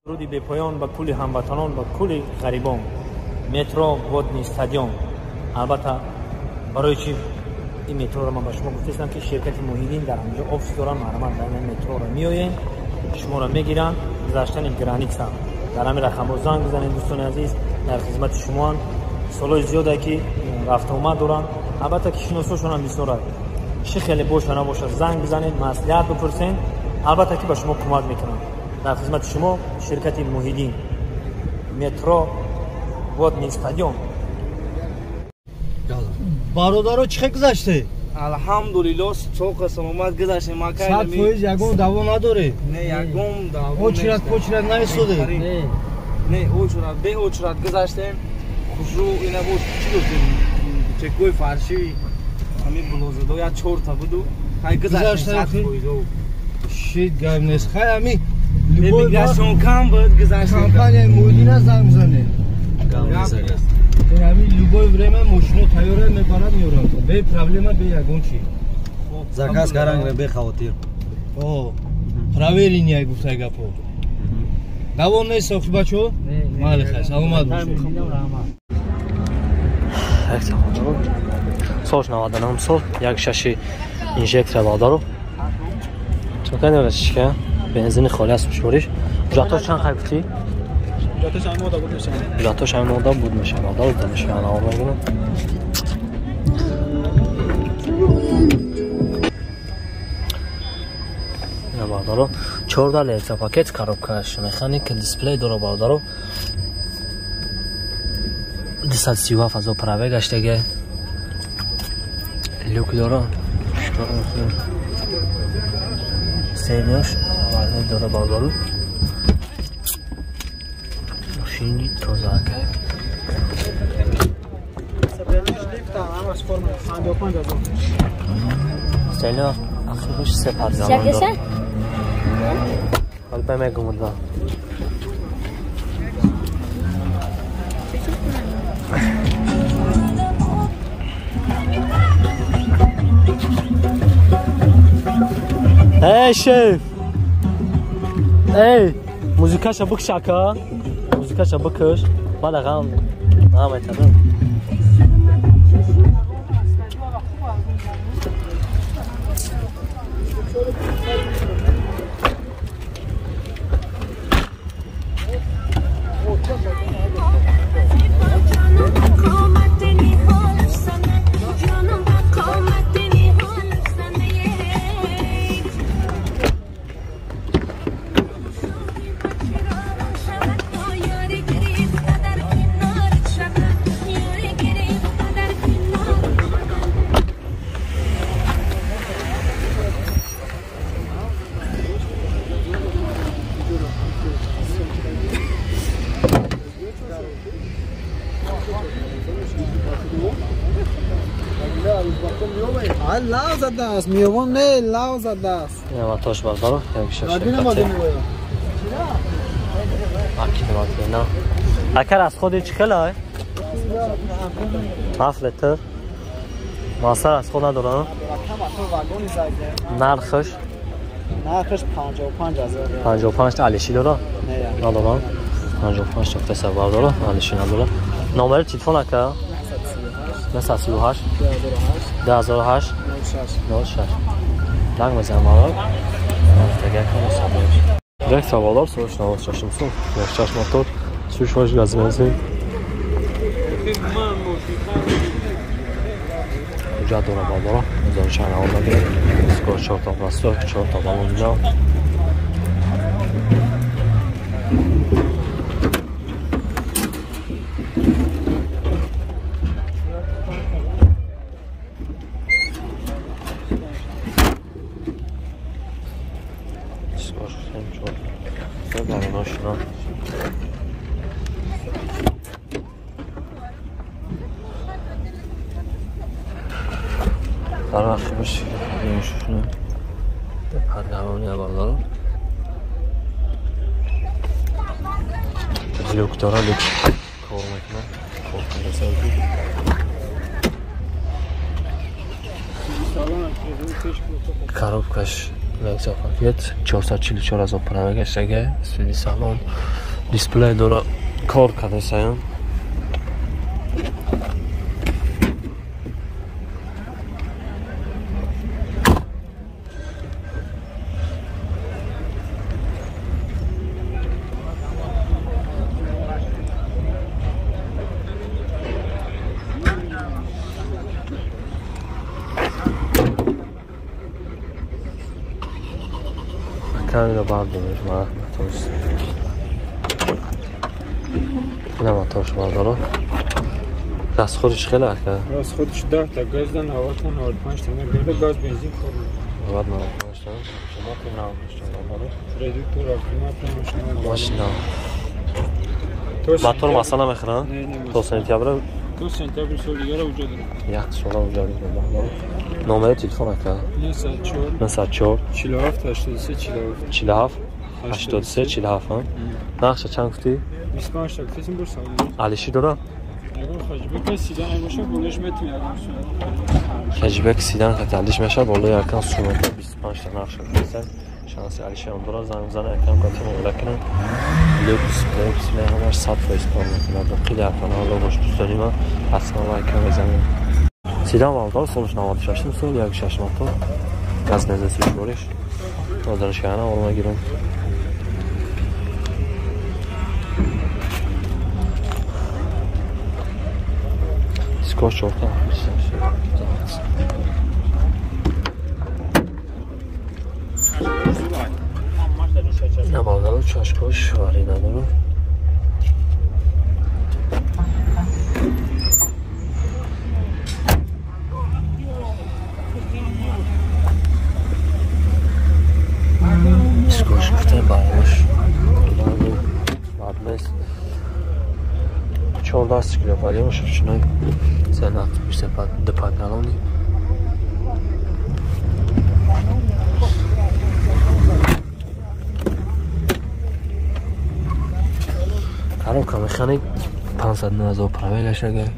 درودی به پایان به کل هموطنان و کل غریبان. مترو ودنی استادیوم. البته برای چی این مترو رو من به شما گفتم که شرکت موحدین در اونجا آفیس دارن، معلومه در مترو رو میآیین شما رو میگیرن گذشتن گرانیت در همین رقم زنگ بزنید دوستان عزیز، در خدمت شما. سالای زیاده که رفت آمد دارن، البته که شناساشون هم بسیار چه خیلی باشه نباشه زنگ بزنید مصلحت بپرسین، البته که به شما کمک میکنن. در خدمت شما شرکت موحدین مترو ودنی استادیوم. برادرو چه گذشته؟ الحمدلله چوق سلامت گذشته. ما که 100% یگون دعوا نداره. نه یگون دعوا اوچرت نایستوده. نه اوچرت به اوچرت گذشته. خوشرو اینا بود چی گفتیم؟ چکوی فرشی همین بلوزدو یا چورتا بودو های گذشته 100%. شید گام نیست. خیلی همی میگراسیون کم بود گذشته. کمپانی موحدین زنگ زنه. این همی لوبای بریم ماشینو تیاره میبرد میورن. به پرابلم به یگون چی؟ زکاس کارنگ به خاطر. اوه. پراویرین یا گفته گپو. دوام نیست ساخت بچو؟ مال خیر. سلامت باشید. سالش 99 سال یک شش اینژکتور داره. تو کنی ولی چیکه؟ بنزین خالی است میشوریش. جاتش چند خیلی؟ جاتش هم ماده بود میشه. جاتش هم ماده بود میشه. ماده بود میشه. انا میگم. نه باردارو 14 لیتر پاکت коробкаш механик дисплей дора باردارو 237 фазо праве гаштаге люк дора сенёш аварне дора باردارو машини тозака стеля ахирш сепар заман дора حالا بگم الله ای شیف ای موزیکاش بکش اکا موزیکاش بکش بالا غم ایتادم لاو زده است میوان نه لاو زده است نه تاش بازارو یک شش مدینه مدینه مدینه اگر از خود چه کلاه 7 لیتر ماسر از خود نداره نرخش 55 علیشی داره نه نداره 55 تا فسر داره علیشی نداره نمره تلفن اکا 938 2008 06 زنگ بزن ما دیگه کنم سوال یک سوال سوالش نوشتم سو یک چشم موتور سوش واش گاز بنزین کجا داره بابا میذارم چند آمده اسکور 4 تا پلاستیک 4 تا بالون اینجا آخرش میشونه پردوانی بالا لوک داره لوک کار میکنه کار کنه سازی коробкаш لکسا پاکت 444,000 پرامه گشتگه سویدی سالان دیسپلی داره کار کرده سایان اینو بردارش مرحمتوست این هم اتاش بردارم دست خودش خیلی کرد راست خودش 10 تا گاز دن 95 تا میگه گاز بنزین خورد بعد 95 تا شما که 95 تا داره ردیکتور اپتیمات ماشین موتور مثلا میخرن تو سنتیابر 2 سنتیابر سال دیگه رو وجود داره یک سال وجود داره نمره تلفن اکا 904 47 83 47 47 83 47 نقشه چند گفتی 25 تا کسی برسال علیشی داره اگر خجبه سیدان باشه بولش میتونه خجبه سیدان کتالش میشه بالا یکم سومت 25 تا نقشه هستن شانس علیشی هم داره زنگ زنه یکم کاتیم ولکنه لوکس پلیکس نه همش 100% کار میکنه خیلی افغان حالا باش دوست داریم اصلا یکم بزنیم سیدان والدار سالش 96 سال یک 6 موتور گاز بنزین سوشورش دادنش کنه اون میگیرم سکوش چورتا نه بالدارو چاشکوش واری ندارم سکوش گفته باید نیست 14 کیلو پالی باشه شنای سنت میشه دپات نلونی کارو که میخوانی 500,000 پرامه گشته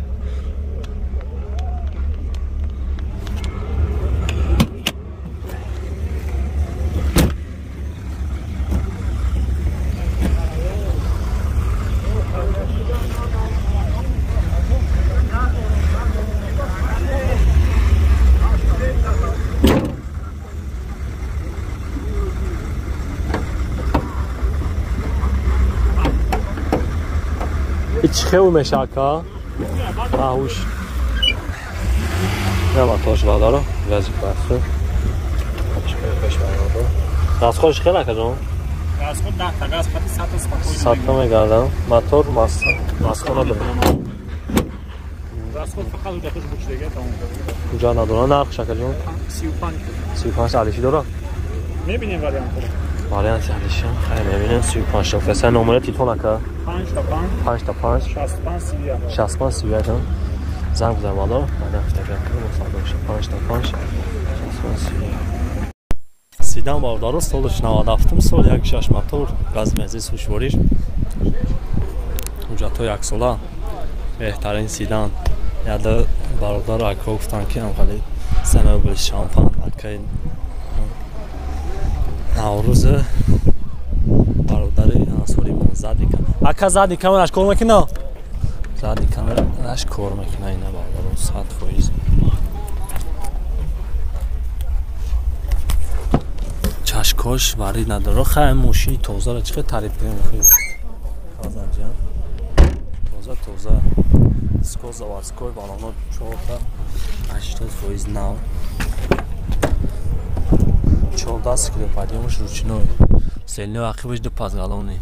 هیچ خیلی میشه که باهوش نه ماتوش داره وزی پاسه راست خودش خیلی که جون راست خود 10 تا گاز پاتی 100 تا سپاکوی 100 تا میگردم موتور ماسکونه داره راست خود فقط اونجا توش بوچ دیگه تمام کجا نداره نرخ شکل جون 35 علیشی داره میبینیم واریانت واریانت علیشی خیلی میبینیم 35 تا فسن نمره تلفن اکا 5 تا 5 65 سیویا جان زنگ بزن بالا من افتاد کنم 5 تا 5 65 سیویا سیدان باردارو سالش 97 سال یک 6 موتور گاز بنزین سوشوریش اونجا تو یک ساله بهترین سیدان یاد باردار اکا گفتن که هم خیلی سنوبل شامپان اکای نوروز برادر انصاری من زدی کن اکا زدی کامراش کار میکنه زدی کامراش کار میکنه اینا برادر 100% چشکاش وری نداره خیلی موشی توزه را چقدر تعریف کنیم کازم جان توزه سکوز و سکوی بالانا 4 تا 80% ناو 14 کیلو پادیمش روچینو سلنی عقبش دو پاس گالونی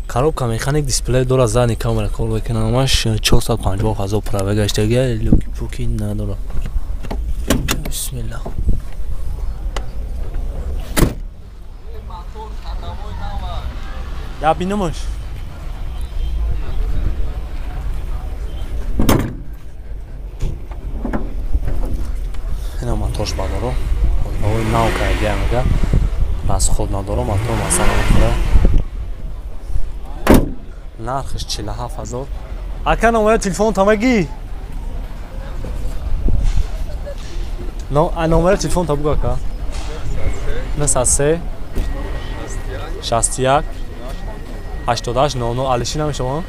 коробка механик дисплей дора задни камера кор бекина амаш 450,000 пробег гаштага луки пуки надора бисмилла я бинамаш ина мотош бадоро ой наука гамага бас худ надоро мотор масана мекуна нархш 47000. Ака номер телефон тамаги. Но а номер телефон табуга ка. 93 61 88 00 алишин ҳам шумо